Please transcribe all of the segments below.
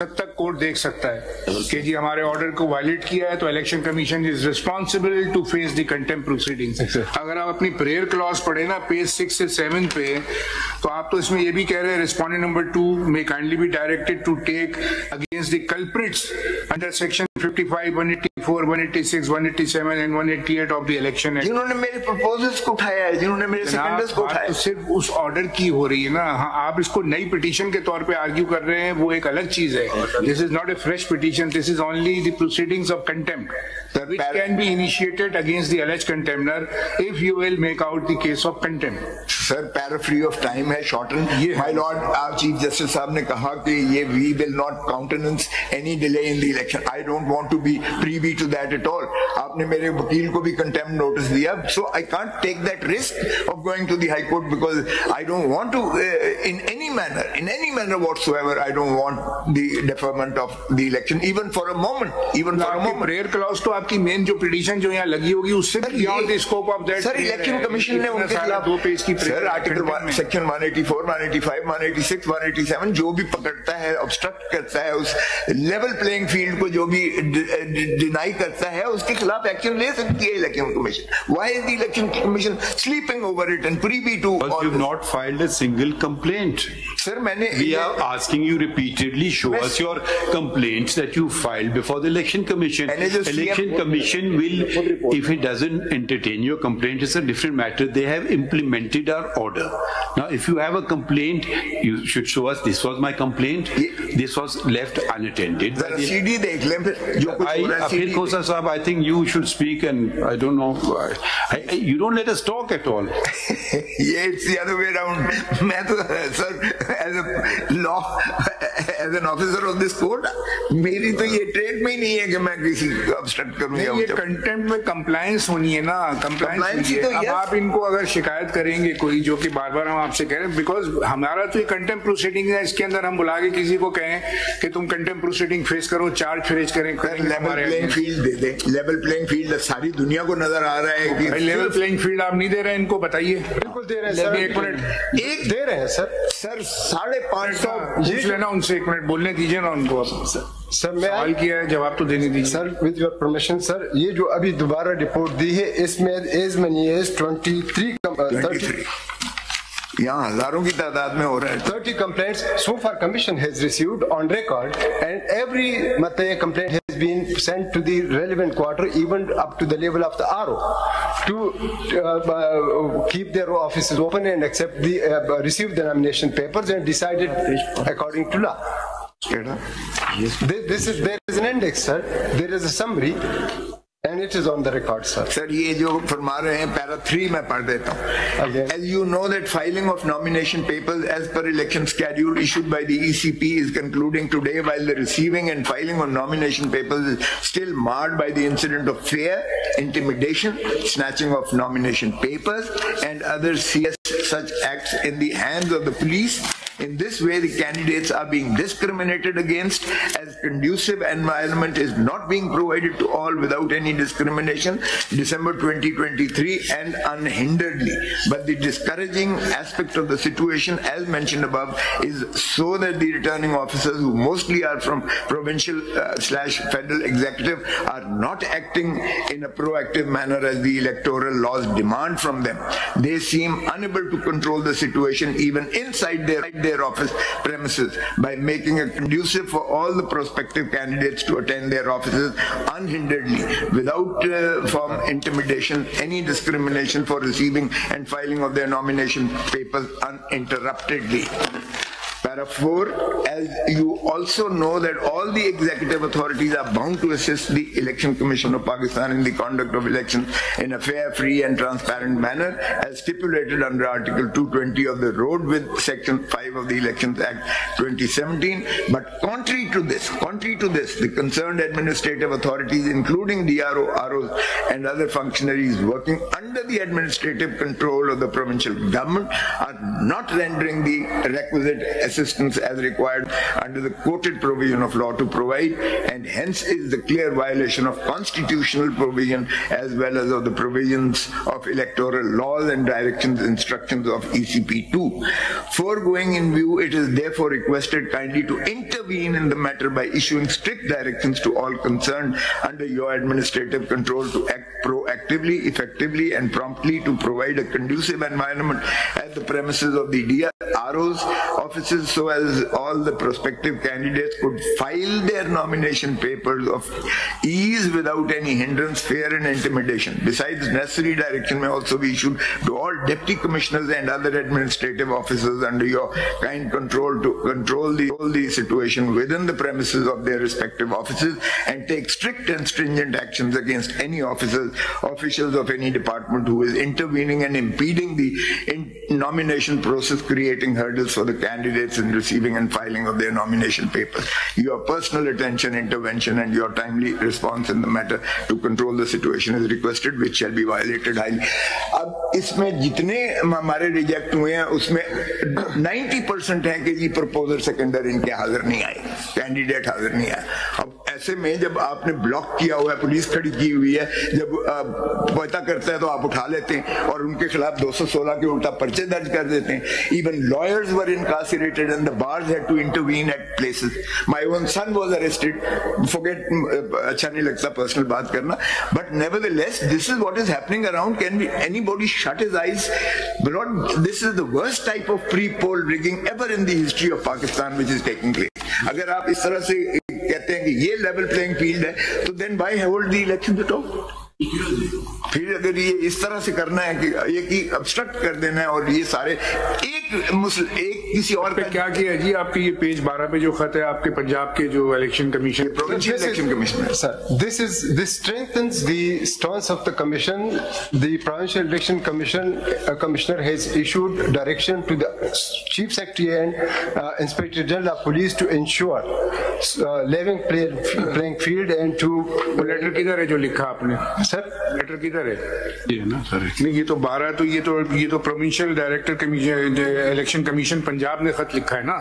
तक कोर्ट देख सकता है कि जी हमारे ऑर्डर को वायलेट किया है तो Election Commission is responsible to face the contempt proceedings. अगर आप अपनी प्रेयर क्लॉज पढ़े ना पेज 6 से 7 पे, तो आप तो इसमें ये भी कह रहे हैं respondent number 2 may kindly be directed to take against the culprits under section 55, 184, 186, 187 and 188 of the Election Act. जिन्होंने मेरे प्रपोजल्स को उठाया है, जिन्होंने मेरे सेकेंडर्स को उठाया, सिर्फ उस ऑर्डर की हो रही है ना। हाँ, आप इसको नई पिटीशन के तौर पे आर्ग्यू कर रहे हैं, वो एक अलग चीज है। This is not a fresh petition. This is only the proceedings of contempt, which can be initiated against the alleged contemptor if you will make out the case of contempt. Sir, para free of time है, shorten. My Lord, our Chief Justice साहब ने कहा कि ये we will not countenance any delay in the election. I don't want to be privy to that at all. आपने मेरे वकील को भी contempt notice दिया, so I can't take that risk of going to the High Court because I don't want to, in any manner whatsoever, I don't want the deferment of the election, even for a moment, Prayer clause तो आपकी main जो petition जो यहाँ लगी होगी उससे beyond the scope of that. Sir, election commission ने उनके खिलाफ 2 पेज की Sir, आर्टिकल सेक्शन 184, 185, 186, 187 जो भी पकड़ता है, ऑब्स्ट्रक्ट करता है, उस लेवल प्लेइंग फील्ड को जो भी डिनाई करता है, उसके खिलाफ एक्शन ले सकती है election commission. Why is the election commission sleeping over it and privy to all? Because you've not filed a single complaint. Sir, मैंने we are asking you repeatedly, show us your complaints that you filed before the election commission. Election commission will, if it doesn't entertain your complaint, it's a different matter. They have implemented our order. Now, if you have a complaint, you should show us this was my complaint. This was left unattended. Latif Khosa sahab, I think you should speak, and I don't know. You don't let us talk at all. Yeah, it's the other way around. Sir, as an officer of this court, मेरी तो ये trade में ही नहीं है कि मैं किसी obstruct करूंगा। ये कंटेम्प्ट में कंप्लायंस होनी है ना, कंप्लायंस तो अब आप इनको अगर शिकायत करेंगे कोई, जो कि बार बार हम आपसे कह रहे हैं, बिकॉज हमारा तो ये कंटेम्प्ट प्रोसीडिंग है, इसके अंदर हम बुला के किसी को कहें कि तुम कंटेम्प्ट प्रोसीडिंग फेस करो, चार्ज फेस करें, लेवल प्लेइंग फील्ड दे दे। लेवल प्लेइंग फील्ड सारी दुनिया को नजर आ रहा है कि लेवल प्लेइंग फील्ड आप नहीं दे रहे हैं, इनको बताइए। बिल्कुल दे रहे हैं सर, एक मिनट, एक दे रहे हैं सर। सर 550 पूछ लेना उनसे, एक मिनट बोलने दीजिए ना उनको। सर मैं सवाल किया है, जवाब तो देने दीजिए। Sir with your permission sir, ये जो अभी दोबारा रिपोर्ट दी है इसमें एज मनी एज 23 यहाँ हजारों की तादाद में हो रहा है। 30 complaints so far commission has received on record, and every complaint has been sent to the relevant quarter, even up to the level of the RO, to keep their offices open and accept the receive the nomination papers and decide it according to law. There is an index, sir. There is a summary. And it is on the record, sir. Sir, ये जो फरमा रहे हैं para 3 मैं पढ़ देता हूँ. As you know that filing of nomination papers as per election schedule issued by the ECP is concluding today, while the receiving and filing of nomination papers is still marred by the incident of fear, intimidation, snatching of nomination papers, and other serious such acts in the hands of the police. In this way, the candidates are being discriminated against, as conducive environment is not being provided to all without any discrimination, December 2023, and unhinderedly. But the discouraging aspect of the situation, as mentioned above, is so that the returning officers, who mostly are from provincial / federal executive, are not acting in a proactive manner as the electoral laws demand from them. They seem unable to control the situation even inside their office premises by making it conducive for all the prospective candidates to attend their offices unhinderedly, without from intimidation, any discrimination for receiving and filing of their nomination papers uninterruptedly. Para 4, as you also know that all the executive authorities are bound to assist the Election Commission of Pakistan in the conduct of elections in a fair, free and transparent manner, as stipulated under Article 220 of the Road with Section 5 of the Elections Act 2017. But contrary to this, the concerned administrative authorities, including DRO, ROs and other functionaries working under the administrative control of the provincial government, are not rendering the requisite assistance as required under the quoted provision of law to provide, and hence is the clear violation of constitutional provision as well as of the provisions of electoral laws and directions instructions of ECP 2. Foregoing in view, it is therefore requested kindly to intervene in the matter by issuing strict directions to all concerned under your administrative control to act proactively, effectively and promptly to provide a conducive environment at the premises of the RO's offices so as all the prospective candidates could file their nomination papers of ease without any hindrance, fear and intimidation. Besides, necessary direction may also be issued to all deputy commissioners and other administrative officers under your kind control to control the situation within the premises of their respective offices and take strict and stringent actions against any officers of any department who is intervening and impeding the nomination process, creating hurdles for the candidates in receiving and filing of their nomination papers. Your personal attention, intervention and your timely response in the matter to control the situation is requested, which shall be violated highly. अब इसमें जितने हमारे reject हुए हैं उसमें 90% है कि जी proposer सेकेंडर इनके हाजिर नहीं आए, कैंडिडेट हाजिर नहीं आए। अब ऐसे में जब आपने ब्लॉक किया हुआ है, पुलिस खड़ी की हुई है, जब पता करता है तो आप उठा लेते हैं और उनके खिलाफ 216 के उल्टा पर्चे दर्ज कर देते हैं। Even lawyers were incarcerated and the bars had to intervene at places. My own son was arrested. Forget, अच्छा नहीं लगता पर्सनल बात करना, but nevertheless, this is what is happening around. Can anybody shut his eyes? This is the worst type of pre-poll rigging ever in the history of Pakistan which is taking place. अगर आप इस तरह से कहते हैं कि ये level playing field है, तो then why hold the election at all? फिर अगर ये इस तरह से करना है कि एक ही ऑब्स्ट्रक्ट कर देना है और ये सारे एक किसी और पे क्या किया जी? आपके ये पेज 12 पे जो खत है आपके पंजाब के जो election commission, provincial election commission, sir, this strengthens the stance of the commission. The provincial election commissioner has issued direction to the chief secretary and inspector general of police to ensure level playing field and to letter किधर है जो लिखा आपने? Sir letter किधर है? ये ना sir, नहीं ये तो 12 तो ये तो provincial director commission election commission Punjab ने खत लिखा है ना।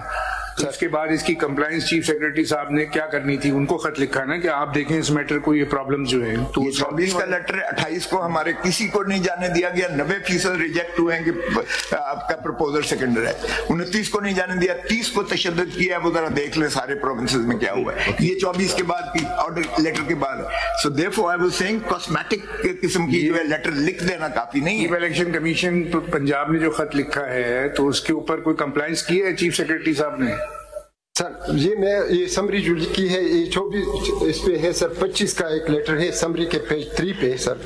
तो इसके बाद इसकी कंप्लायंस चीफ सेक्रेटरी साहब ने क्या करनी थी, उनको खत लिखा है ना कि आप देखें इस मैटर को, ये प्रॉब्लम जो है। तो 24 का लेटर 28 को हमारे किसी को नहीं जाने दिया गया, 90% रिजेक्ट हुए हैं कि आपका प्रपोजल सेकेंडर है, 29 को नहीं जाने दिया, 30 को तशद्दुद किया। वो जरा देख ले सारे प्रोविंसेस में क्या हुआ है, ये 24 के बाद की ऑर्डर लेटर के बाद। So therefore I was saying cosmetic किस्म की जो है लेटर लिख देना काफी नहीं है। इलेक्शन कमीशन पंजाब ने जो खत लिखा है तो उसके ऊपर कोई कंप्लायंस की है चीफ सेक्रेटरी साहब ने? सर ये समरी जो लिखी है ये 24 इस पे है सर, 25 का एक लेटर है समरी के पेज 3 पे सर,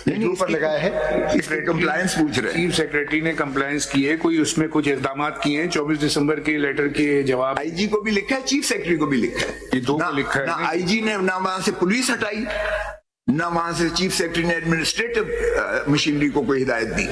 ये ऊपर लगाया है। इस पे कंप्लायंस पूछ रहे हैं, चीफ सेक्रेटरी ने कंप्लायंस की है, कोई उसमें कुछ इकदाम किए हैं? 24 दिसंबर के लेटर के जवाब आईजी को भी लिखा है, चीफ सेक्रेटरी को भी लिखा है, ये दो को लिखा है ना। आईजी ने ना वहां से पुलिस हटाई, ना वहां से चीफ सेक्रेटरी ने एडमिनिस्ट्रेटिव मशीनरी को कोई हिदायत दी,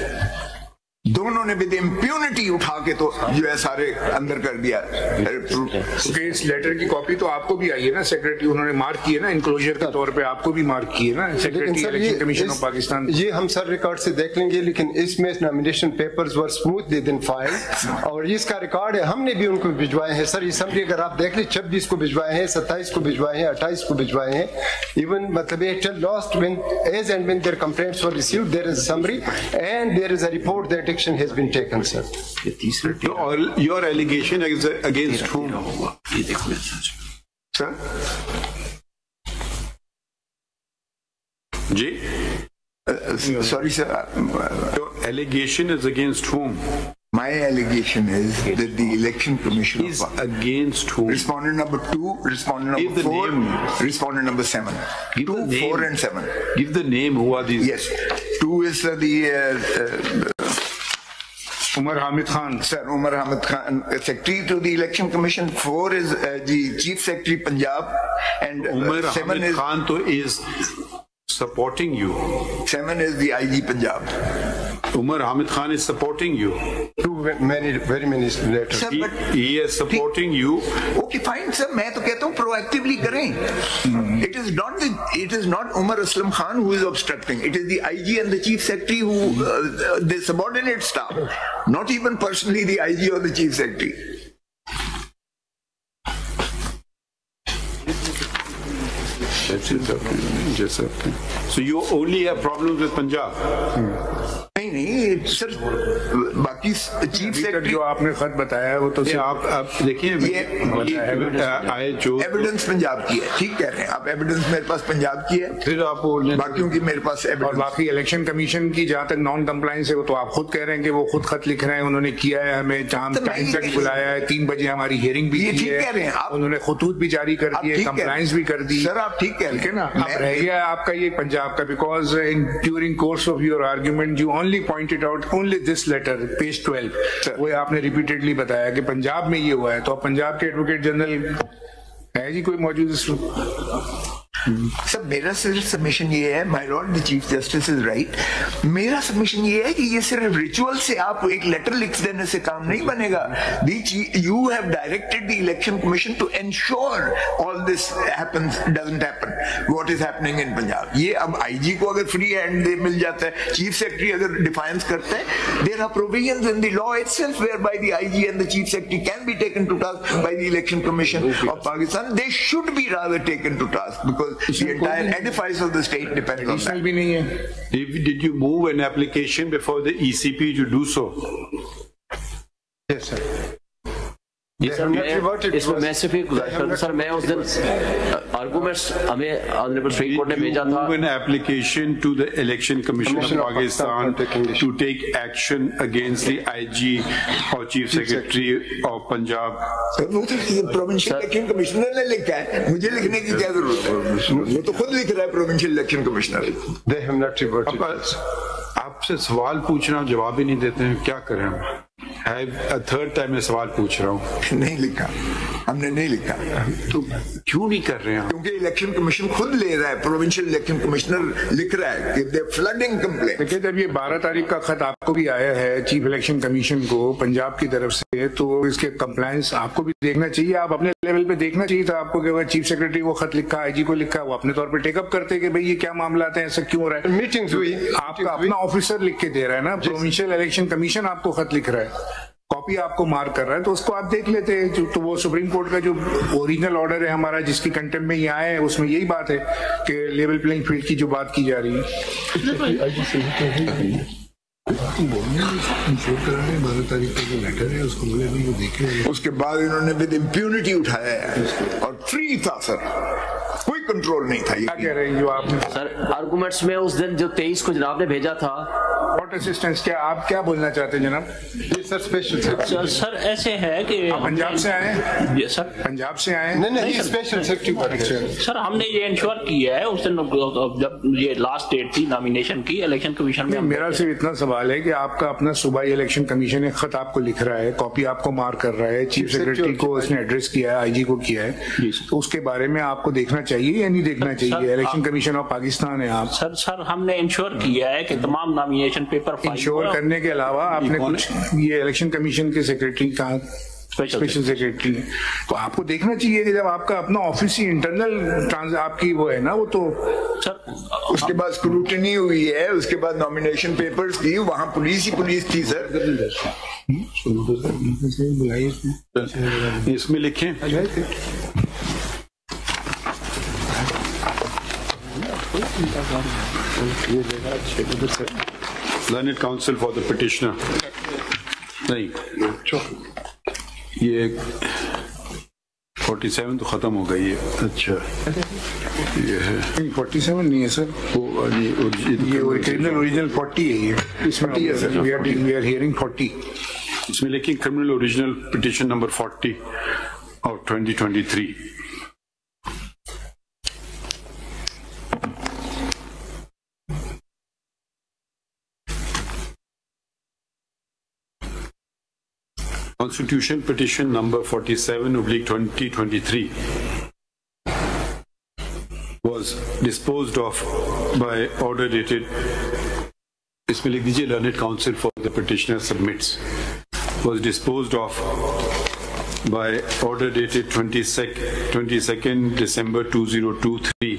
दोनों ने विद इम्प्यूनिटी उठा के तो जो है सारे अंदर कर दिया। क्योंकि इस लेटर की कॉपी तो आपको भी आई है ना, सेक्रेटरी उन्होंने मार्क की है ना, इनक्लोजर के तौर पे आपको भी मार्क की है ना secretary election Commission of Pakistan. ये हम सर रिकॉर्ड से देख लेंगे, लेकिन इसमें नॉमिनेशन पेपर्स वर स्मूथली देन फाइल्ड और इसका रिकॉर्ड है, हमने भी उनको भिजवाए हैं सर। ये समरी अगर आप देख ले 26 को भिजवाए हैं, 27 को भिजवाए हैं, 28 को भिजवाए हैं। इवन मतलब ये lost when as and when there complaints were received there is a summary and there is a report that action has been taken, sir. Your allegation is against whom? Sir? Ji? Sorry, sir. Your allegation is against whom? My allegation is that the election commission is against whom? Respondent number 2, respondent number 4, respondent number 7. 2, 4 and 7. Give the name. Who are these? Yes. 2 is the Umar Hamid Khan. Sir, Umar Hamid Khan, Secretary to the Election Commission. 4 is the Chief Secretary Punjab, and Umar 7 Hamid is Khan is supporting you. 7 is the IG Punjab. Umar Hamid Khan is supporting you. Very many letters. Sir, he is supporting you. Okay, fine, sir. मैं तो कहता हूँ proactively करें. It is not Umar Aslam Khan who is obstructing. It is the IG and the Chief Secretary who the subordinate staff. Not even personally the IG or the Chief Secretary. That's it. Just okay. So you only have problems with Punjab? नहीं sir, बाकी chief secretary जो आपने खत बताया है वो तो आप देखिए एविडेंस पंजाब की है, ठीक कह रहे हैं आप, एविडेंस मेरे पास पंजाब की है, फिर आप बोल बाकियों की मेरे पास और बाकी इलेक्शन कमीशन की जहाँ तक नॉन कंप्लायंस है वो तो आप खुद कह रहे हैं कि वो खुद खत लिख रहे हैं, उन्होंने किया है, हमें टाइम तक बुलाया है, 3 बजे हमारी हियरिंग भी की है, उन्होंने खतूत भी जारी कर दिए, कंप्लायंस भी कर दी। सर आप ठीक कह रहे हैं ना, अब रह गया आपका ये पंजाब का, because in during course of your argument you only pointed out only this letter page 12, वो आपने रिपीटेडली बताया कि पंजाब में ये हुआ है, तो पंजाब के एडवोकेट जनरल है जी कोई मौजूद? सर मेरा सिर्फ सबमिशन ये है, my Lord the chief justice is right, मेरा सबमिशन ये है कि ये सिर्फ रिचुअल से आप एक लेटर लिख देने से काम नहीं बनेगा। You have directed the Election Commission to ensure all this happens doesn't happen what is happening in Punjab. ये अब आईजी को अगर फ्री हैंड दे मिल जाता है, चीफ सेक्रेटरी अगर डिफाइंस करता है, there are provisions in the law itself whereby the IG and the chief secretary can be taken to task by the Election Commission of Pakistan. They should be rather taken to task because the entire edifice of the state depends on that. भी नहीं है। Did you move an application before the ECP to do so? Yes, sir. इसमें मैं सिर्फ एक गुजारिश करता हूं सर, मैं उस दिन आर्गुमेंट्स हमें ऑनरेबल सुप्रीम कोर्ट ने भेजा था, an application to the Election Commission of Pakistan to take action against the IG or Chief Secretary of Punjab. वो तो प्रोविंशियल इलेक्शन कमिश्नर ने लिखा है, मुझे लिखने की क्या जरूरत है, वो तो खुद लिख रहा है provincial election commissioner. They have not reverted. आपसे सवाल पूछना जवाब ही नहीं देते हैं, क्या करें हम? थर्ड टाइम मैं सवाल पूछ रहा हूँ। नहीं लिखा, हमने नहीं लिखा। तो क्यों नहीं कर रहे हैं? क्योंकि इलेक्शन कमीशन खुद ले रहा है, प्रोविंशियल इलेक्शन कमिश्नर लिख रहा है कि दे फ्लडिंग कंप्लेंट। देखिए जब ये 12 तारीख का खत आपको भी आया है चीफ इलेक्शन कमीशन को पंजाब की तरफ से, तो इसके कंप्लायंस आपको भी देखना चाहिए, आप अपने लेवल पे देखना चाहिए था आपको कि अगर चीफ सेक्रेटरी को खत लिखा, आईजी को लिखा, वो अपने तौर पर टेकअप करते कि भाई ये क्या मामला है, ऐसा क्यों हो रहा है। मीटिंग्स हुई, आपका अपना ऑफिसर लिख के दे रहा है ना, प्रोविंशियल इलेक्शन कमीशन आपको खत लिख रहा है, कॉपी आपको मार्क कर रहा है, तो उसको आप देख लेते हैं। तो वो सुप्रीम कोर्ट का जो ओरिजिनल ऑर्डर है हमारा, जिसकी कंटेम्प्ट में यहाँ है, उसमें यही बात है कि लेवल प्लेइंग फील्ड की जो बात की जा रही है। 12 तारीख का जो लेटर है उसको बोले नहीं, वो देखे, उसके बाद इन्होंने विद इम्प्यूनिटी उठाया है और फ्री था सर, कोई कंट्रोल नहीं था। क्या कह रहे हैं जो आपने सर आर्गुमेंट्स में उस दिन जो 23 को जनाब ने भेजा था, व्हाट असिस्टेंस, क्या आप क्या बोलना चाहते हैं जनाब? ये सर स्पेशल सर ऐसे है कि पंजाब से आए हैं? सर पंजाब से आए? नहीं स्पेशल सेक्रेटरी। सर हमने ये इंश्योर किया है उस दिन जब ये लास्ट डेट थी नॉमिनेशन की, इलेक्शन कमीशन में मेरा सिर्फ इतना सवाल है कि आपका अपना सूबाई इलेक्शन कमीशन एक खत आपको लिख रहा है, कॉपी आपको मार्क कर रहा है, चीफ सेक्रेटरी को उसने एड्रेस किया है, आईजी को किया है, तो उसके बारे में आपको देखना चाहिए या नहीं देखना चाहिए? इलेक्शन कमीशन ऑफ पाकिस्तान है आप। सर हमने इंश्योर किया है कि तमाम नॉमिनेशन पेपर इंश्योर करने के अलावा आपने कुछ, ये इलेक्शन कमीशन के सेक्रेटरी कहा स्पेशल सेक्रेटरी है, तो आपको देखना चाहिए कि जब आपका अपना ऑफिस ही इंटरनल आपकी वो है ना, वो तो सर उसके बाद स्क्रूटनी हुई है, उसके बाद नॉमिनेशन पेपर्स दी, वहां पुलिस ही पुलिस थी सर। इसमें लिखें Learned Counsel for the petitioner. नहीं, ये 47 तो खत्म हो गई है। अच्छा ये है 47 नहीं है सर, ये क्रिमिनल ओरिजिनल 40 है, ये इसमें है सर, वी आर हियरिंग 40। इसमें लिखिए criminal original petition number 40 of 2023। Constitution petition number 47/2023 was disposed of by order dated, इसमें लिख दीजिए learned counsel for the petitioner submits, was disposed of by order dated 22nd December 2023